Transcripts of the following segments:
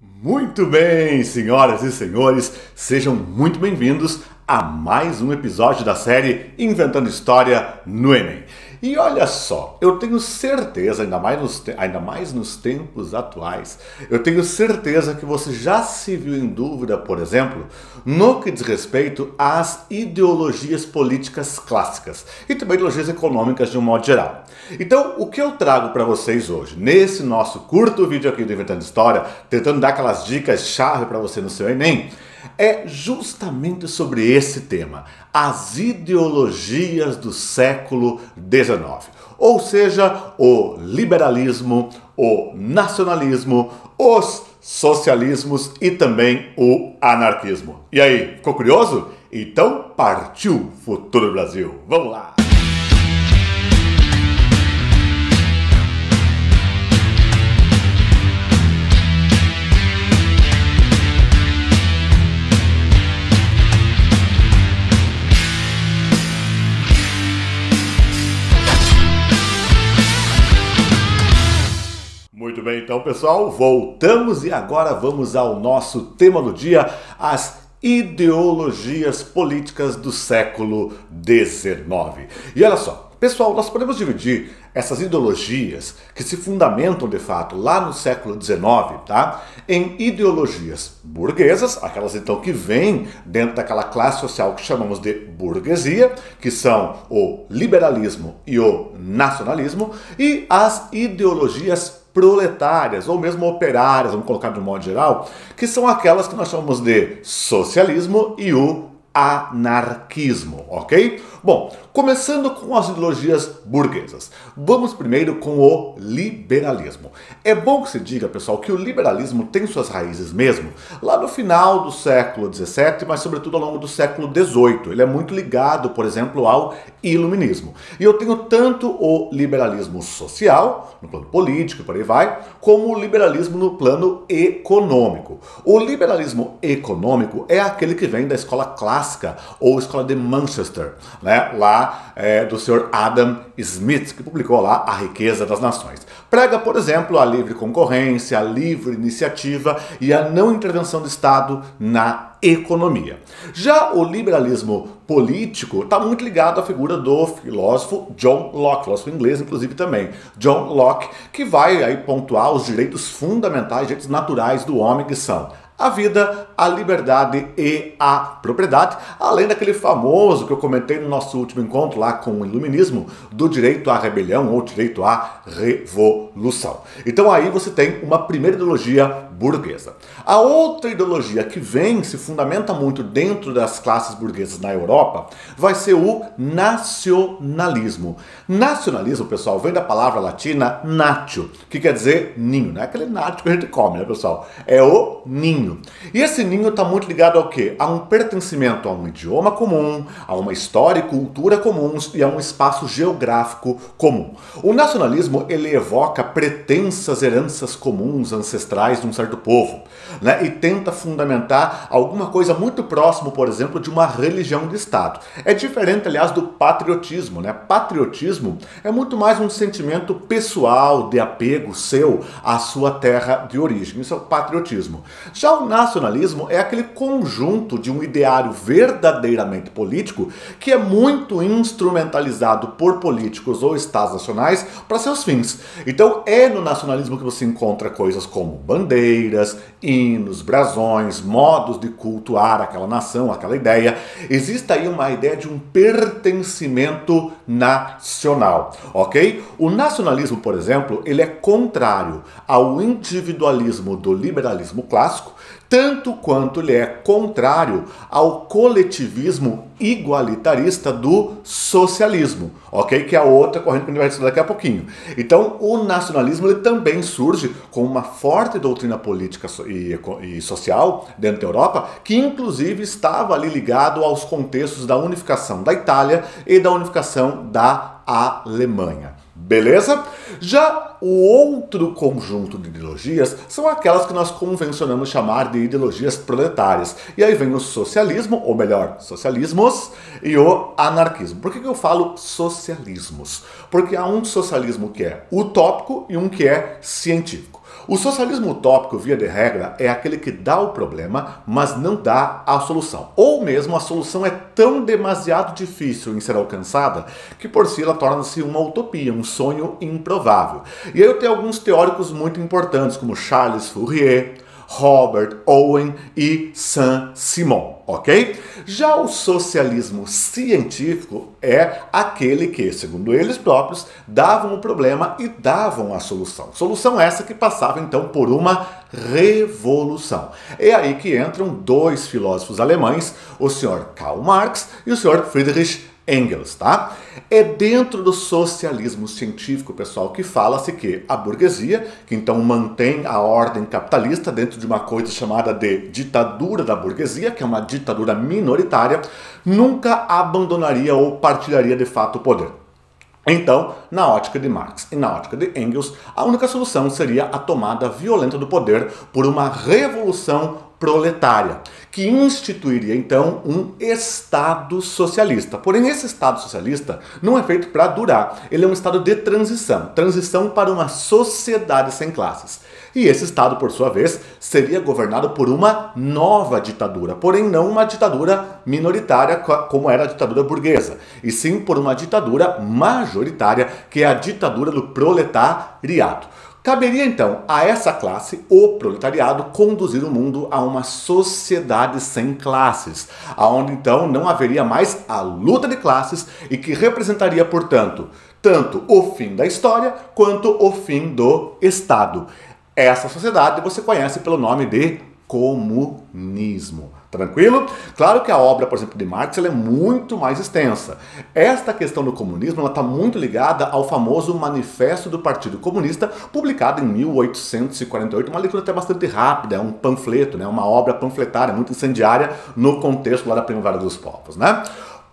Muito bem, senhoras e senhores, sejam muito bem-vindos a mais um episódio da série Inventando História no Enem. E olha só, eu tenho certeza, ainda mais nos tempos atuais, eu tenho certeza que você já se viu em dúvida, por exemplo, no que diz respeito às ideologias políticas clássicas e também ideologias econômicas de um modo geral. Então, o que eu trago para vocês hoje, nesse nosso curto vídeo aqui do Inventando História, tentando dar aquelas dicas-chave para você no seu Enem, é justamente sobre esse tema, as ideologias do século XIX. Ou seja, o liberalismo, o nacionalismo, os socialismos e também o anarquismo. E aí, ficou curioso? Então partiu Futuro Brasil! Vamos lá! Muito bem, então pessoal, voltamos e agora vamos ao nosso tema do dia, as ideologias políticas do século XIX. E olha só, pessoal, nós podemos dividir essas ideologias que se fundamentam de fato lá no século XIX, tá? Em ideologias burguesas, aquelas então que vêm dentro daquela classe social que chamamos de burguesia, que são o liberalismo e o nacionalismo, e as ideologias proletárias, ou mesmo operárias, vamos colocar de um modo geral, que são aquelas que nós chamamos de socialismo e o anarquismo, ok? Bom, começando com as ideologias burguesas, vamos primeiro com o liberalismo. É bom que se diga, pessoal, que o liberalismo tem suas raízes mesmo lá no final do século XVII, mas sobretudo ao longo do século XVIII. Ele é muito ligado, por exemplo, ao iluminismo. E eu tenho tanto o liberalismo social, no plano político, por aí vai, como o liberalismo no plano econômico. O liberalismo econômico é aquele que vem da escola clássica ou escola de Manchester, né? Lá do senhor Adam Smith, que publicou lá A Riqueza das Nações. Prega, por exemplo, a livre concorrência, a livre iniciativa e a não intervenção do Estado na economia. Já o liberalismo político está muito ligado à figura do filósofo John Locke, filósofo inglês inclusive também, John Locke, que vai aí pontuar os direitos fundamentais, direitos naturais do homem, que são a vida, a liberdade e a propriedade, além daquele famoso que eu comentei no nosso último encontro lá com o iluminismo, do direito à rebelião ou direito à revolução. Então aí você tem uma primeira ideologia burguesa. A outra ideologia que vem, se fundamenta muito dentro das classes burguesas na Europa, vai ser o nacionalismo. Nacionalismo, pessoal, vem da palavra latina natio, que quer dizer ninho, não é aquele natio que a gente come, né, pessoal? É o ninho. E esse ninho está muito ligado ao quê? A um pertencimento a um idioma comum, a uma história e cultura comuns e a um espaço geográfico comum. O nacionalismo, ele evoca pretensas heranças comuns, ancestrais de um certo povo, né? E tenta fundamentar alguma coisa muito próximo, por exemplo, de uma religião de Estado. É diferente, aliás, do patriotismo, né? Patriotismo é muito mais um sentimento pessoal, de apego seu à sua terra de origem. Isso é o patriotismo. Já o nacionalismo é aquele conjunto de um ideário verdadeiramente político que é muito instrumentalizado por políticos ou estados nacionais para seus fins. Então é no nacionalismo que você encontra coisas como bandeiras, hinos, brasões, modos de cultuar aquela nação, aquela ideia. Existe aí uma ideia de um pertencimento nacional, ok? O nacionalismo, por exemplo, ele é contrário ao individualismo do liberalismo clássico, tanto quanto ele é contrário ao coletivismo igualitarista do socialismo, ok? Que é a outra corrente que a gente vai estudar daqui a pouquinho. Então, o nacionalismo ele também surge com uma forte doutrina política e social dentro da Europa, que inclusive estava ali ligado aos contextos da unificação da Itália e da unificação da Alemanha. Beleza? Já o outro conjunto de ideologias são aquelas que nós convencionamos chamar de ideologias proletárias. E aí vem o socialismo, ou melhor, socialismos, e o anarquismo. Por que eu falo socialismos? Porque há um socialismo que é utópico e um que é científico. O socialismo utópico, via de regra, é aquele que dá o problema, mas não dá a solução. Ou mesmo a solução é tão demasiado difícil em ser alcançada que por si ela torna-se uma utopia, um sonho improvável. E aí eu tenho alguns teóricos muito importantes, como Charles Fourier, Robert Owen e Saint-Simon, ok? Já o socialismo científico é aquele que, segundo eles próprios, davam o problema e davam a solução. Solução essa que passava então por uma revolução. É aí que entram dois filósofos alemães, o senhor Karl Marx e o senhor Friedrich Engels, tá? É dentro do socialismo científico, pessoal, que fala-se que a burguesia, que então mantém a ordem capitalista dentro de uma coisa chamada de ditadura da burguesia, que é uma ditadura minoritária, nunca abandonaria ou partilharia de fato o poder. Então, na ótica de Marx e na ótica de Engels, a única solução seria a tomada violenta do poder por uma revolução proletária, que instituiria então um Estado socialista. Porém, esse Estado socialista não é feito para durar, ele é um estado de transição para uma sociedade sem classes. E esse Estado, por sua vez, seria governado por uma nova ditadura, porém não uma ditadura minoritária como era a ditadura burguesa, e sim por uma ditadura majoritária, que é a ditadura do proletariado. Caberia então a essa classe, o proletariado, conduzir o mundo a uma sociedade sem classes, aonde então não haveria mais a luta de classes e que representaria, portanto, tanto o fim da história quanto o fim do Estado. Essa sociedade você conhece pelo nome de comunismo. Tranquilo? Claro que a obra, por exemplo, de Marx ela é muito mais extensa. Esta questão do comunismo está muito ligada ao famoso Manifesto do Partido Comunista, publicado em 1848, uma leitura até bastante rápida, é um panfleto, né? Uma obra panfletária, muito incendiária no contexto lá da Primavera dos Povos, né?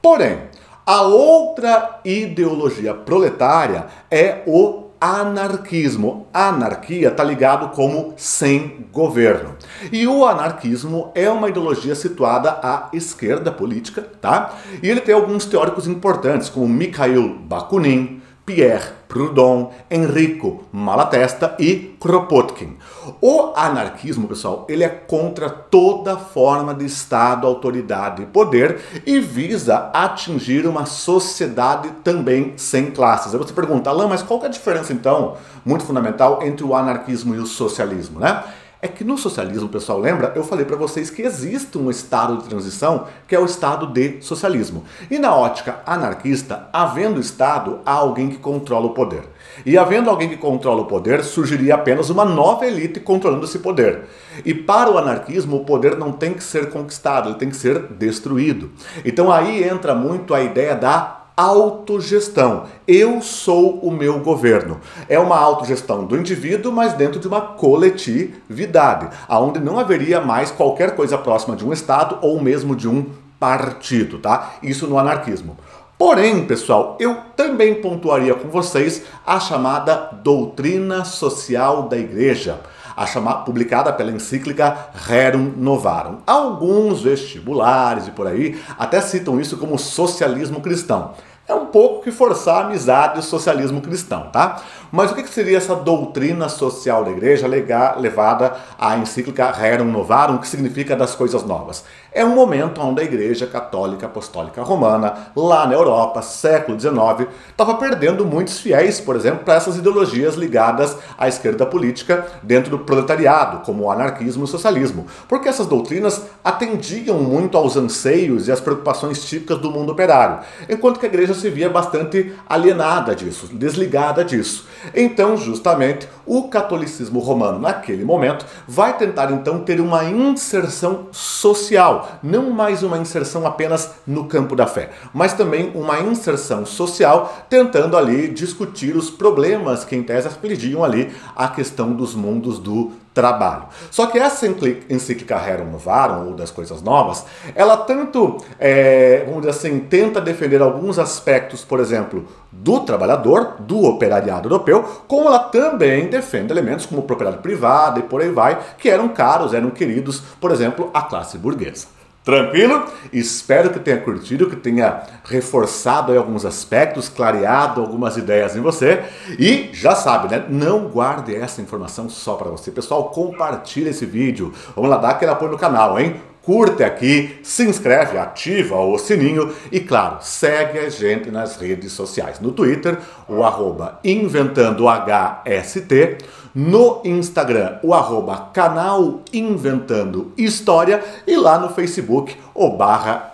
Porém, a outra ideologia proletária é o anarquismo. A anarquia está ligado como sem governo. E o anarquismo é uma ideologia situada à esquerda política, tá? E ele tem alguns teóricos importantes, como Mikhail Bakunin, Pierre Proudhon, Enrico Malatesta e Kropotkin. O anarquismo, pessoal, ele é contra toda forma de Estado, autoridade e poder e visa atingir uma sociedade também sem classes. Aí você pergunta, Alain, mas qual que é a diferença, então, muito fundamental, entre o anarquismo e o socialismo, né? É que no socialismo, pessoal, lembra? Eu falei para vocês que existe um estado de transição, que é o estado de socialismo. E na ótica anarquista, havendo Estado, há alguém que controla o poder. E havendo alguém que controla o poder, surgiria apenas uma nova elite controlando esse poder. E para o anarquismo, o poder não tem que ser conquistado, ele tem que ser destruído. Então aí entra muito a ideia da autogestão. Eu sou o meu governo. É uma autogestão do indivíduo, mas dentro de uma coletividade, onde não haveria mais qualquer coisa próxima de um Estado ou mesmo de um partido, tá? Isso no anarquismo. Porém, pessoal, eu também pontuaria com vocês a chamada doutrina social da Igreja, publicada pela encíclica Rerum Novarum. Alguns vestibulares e por aí até citam isso como socialismo cristão. É um pouco que forçar a amizade do socialismo cristão, tá? Mas o que seria essa doutrina social da Igreja levada à encíclica Rerum Novarum, que significa das coisas novas? É um momento onde a Igreja Católica Apostólica Romana, lá na Europa, século XIX, estava perdendo muitos fiéis, por exemplo, para essas ideologias ligadas à esquerda política dentro do proletariado, como o anarquismo e o socialismo, porque essas doutrinas atendiam muito aos anseios e às preocupações típicas do mundo operário, enquanto que a Igreja se via bastante alienada disso, desligada disso. Então, justamente, o catolicismo romano, naquele momento, vai tentar então ter uma inserção social, não mais uma inserção apenas no campo da fé, mas também uma inserção social, tentando ali discutir os problemas que em tese afligiam ali a questão dos mundos do trabalho. Só que essa encíclica Rerum Novarum, ou das coisas novas, ela tanto, vamos dizer assim, tenta defender alguns aspectos, por exemplo, do trabalhador, do operariado europeu, como ela também defende elementos como propriedade privada e por aí vai, que eram caros, eram queridos, por exemplo, à classe burguesa. Tranquilo? Espero que tenha curtido, que tenha reforçado aí alguns aspectos, clareado algumas ideias em você. E já sabe, né? Não guarde essa informação só para você. Pessoal, compartilha esse vídeo. Vamos lá, dá aquele apoio no canal, hein? Curte aqui, se inscreve, ativa o sininho e, claro, segue a gente nas redes sociais. No Twitter, o @InventandoHST. No Instagram, o @canal Inventando História. E lá no Facebook, o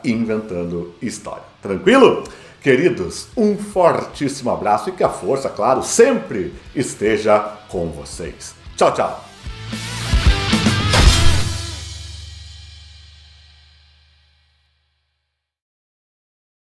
/Inventando História. Tranquilo? Queridos, um fortíssimo abraço e que a força, claro, sempre esteja com vocês. Tchau, tchau!